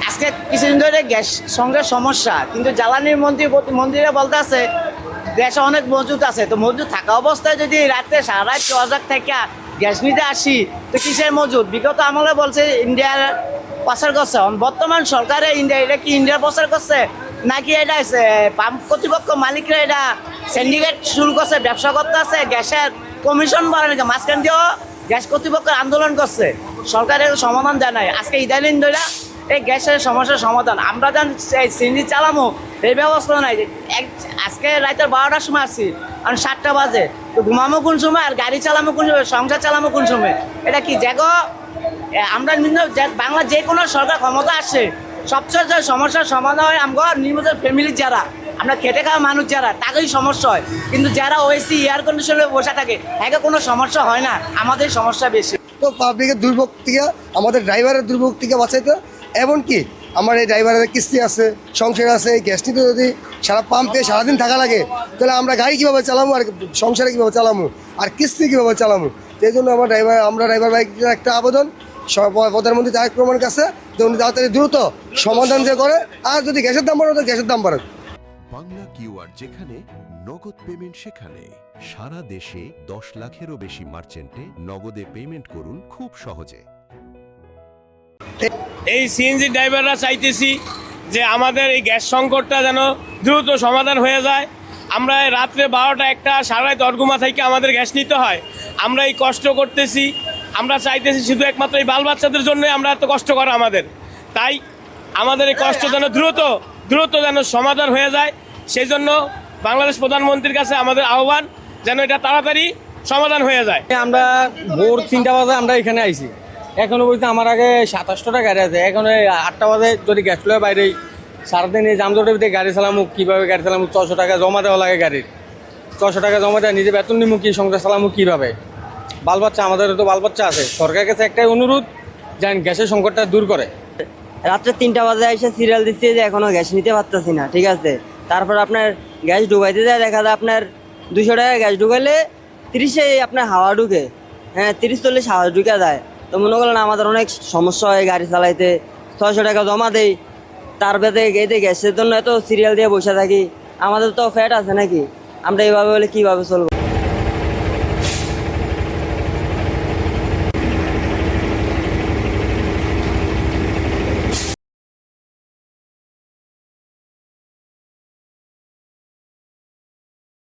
আজকে কিছুদিন ধরে গ্যাস সংযোগের সমস্যা, কিন্তু জ্বালানির মন্ত্রীরা বলতে আছে গ্যাস অনেক মজুদ আছে। তো মজুদ থাকা অবস্থায় যদি রাতে সারা রাত চজাক থেকে গ্যাস নিতে আসি, তো কিসের মজুদ? বিগত আমলে বলছে ইন্ডিয়ার প্রচার করছে, বর্তমান সরকারে এটা কি ইন্ডিয়ার প্রচার করছে নাকি এটা পাম্প কর্তৃপক্ষ মালিকরা এটা সিন্ডিকেট শুরু করছে, ব্যবসা করতে আছে, গ্যাসের কমিশন বাড়ানো, মাঝখান দিয়েও গ্যাস কর্তৃপক্ষ আন্দোলন করছে, সরকারের সমাধান দেয় নাই। আজকে ইদানিং ধরে এই গ্যাসের সমস্যার সমাধান আমরা যান সিএনজি চালামো এই ব্যবস্থা নাই। আজকে রাতের 12টার সময় আসছি, কারণ 7টা বাজে, তো ঘুমামো কোন সময় আর গাড়ি চালামো কোন সময়, সংসার চালামো কোন সময়? এটা কি জায়গা? আমরা বাংলা যে কোনো সরকার ক্ষমতা আসে, সবচেয়ে যে সমস্যার সমাধান হয় আমরা নির্মিত ফ্যামিলির যারা আমরা খেটে খাওয়া মানুষ যারা, তাকেই সমস্যা হয়। কিন্তু যারা ওএসি এয়ার কন্ডিশনে বসে থাকে একে কোনো সমস্যা হয় না, আমাদের সমস্যা বেশি। তো পাবলিকের দুর্ভোগ থেকে, আমাদের ড্রাইভারের দুর্ভোগ থেকে বাঁচাইতে, এমনকি আমার এই ড্রাইভারের কিস্তি আছে, সংসার আছে, গ্যাস নিতে যদি সারা পাম্পে সারাদিন থাকা লাগে, তাহলে আমরা গাড়ি কীভাবে চালাবো, আর সংসারে কীভাবে চালাবো, আর কিস্তি কীভাবে চালাবো? সেই জন্য আমরা ড্রাইভার বাইকের একটা আবেদন প্রধানমন্ত্রী তারেক রহমানের কাছে, যে উনি তাড়াতাড়ি দ্রুত সমাধান যে করে, আর যদি গ্যাসের দাম বাড়ে তো গ্যাসের দাম বাড়ে। বাংলা কিউআর, যেখানে নগদ পেমেন্ট সেখানে। সারা দেশে 10 লাখেরও বেশি মার্চেন্টে নগদে পেমেন্ট করুন খুব সহজে। এই সিএনজি ড্রাইভাররা চাইতেছি যে আমাদের এই গ্যাস সংকটটা যেন দ্রুত সমাধান হয়ে যায়। আমরা রাত্রে 12টা 1টা সারা রাত অর্গুমা থেকে আমাদের গ্যাস নিতে হয়, আমরা এই কষ্ট করতেছি। আমরা চাইতেছি শুধু একমাত্র এই বাল বাচ্চাদের জন্যই আমরা এত কষ্ট করা আমাদের, তাই আমাদের এই কষ্ট যেন দ্রুত যেন সমাধান হয়ে যায়। সেই জন্য বাংলাদেশ প্রধানমন্ত্রীর কাছে আমাদের আহ্বান যেন এটা তাড়াতাড়ি সমাধান হয়ে যায়। আমরা ভোর 3টা বাজে আমরা এখানে আইছি, এখনো বলতে আমার আগে 27টা গাড়ি আছে, এখন 8টা বাজে যদি গ্যাস লয়ে বাইরে সারাদিন এই জামজটের ভিতরে গাড়ি চালামু, কীভাবে গাড়ি চালামু? 600 টাকা জমা দেওয়া লাগে গাড়ির, 600 টাকা জমা দেওয়া, নিজে বেতন নিমু, কি সংসার চালামু কীভাবে? বাল বাচ্চা, আমাদের তো বাল বাচ্চা আছে। সরকারের কাছে একটাই অনুরোধ, যেন গ্যাসের সংকটটা দূর করে। রাত্রে 3টা বাজে এসে সিরিয়াল দিচ্ছে যে এখনো গ্যাস নিতে পারতেছি না, ঠিক আছে। তারপর আপনার গ্যাস ঢুকাইতে যায়, দেখা যায় আপনার 200 টাকা গ্যাস ঢুকাইলে 30-এ আপনার হাওয়া ঢুকে, 30-40 হাওয়া ঢুকে যায়। তো মনে করলেন আমাদের অনেক সমস্যা হয় গাড়ি চালাইতে। 600 টাকা জমা দেই, তার বেদে এতে গ্যাসের জন্য এত সিরিয়াল দিয়ে বসে থাকি। আমাদের তো ফ্যাট আছে নাকি? আমরা এইভাবে বলে কীভাবে চলবো?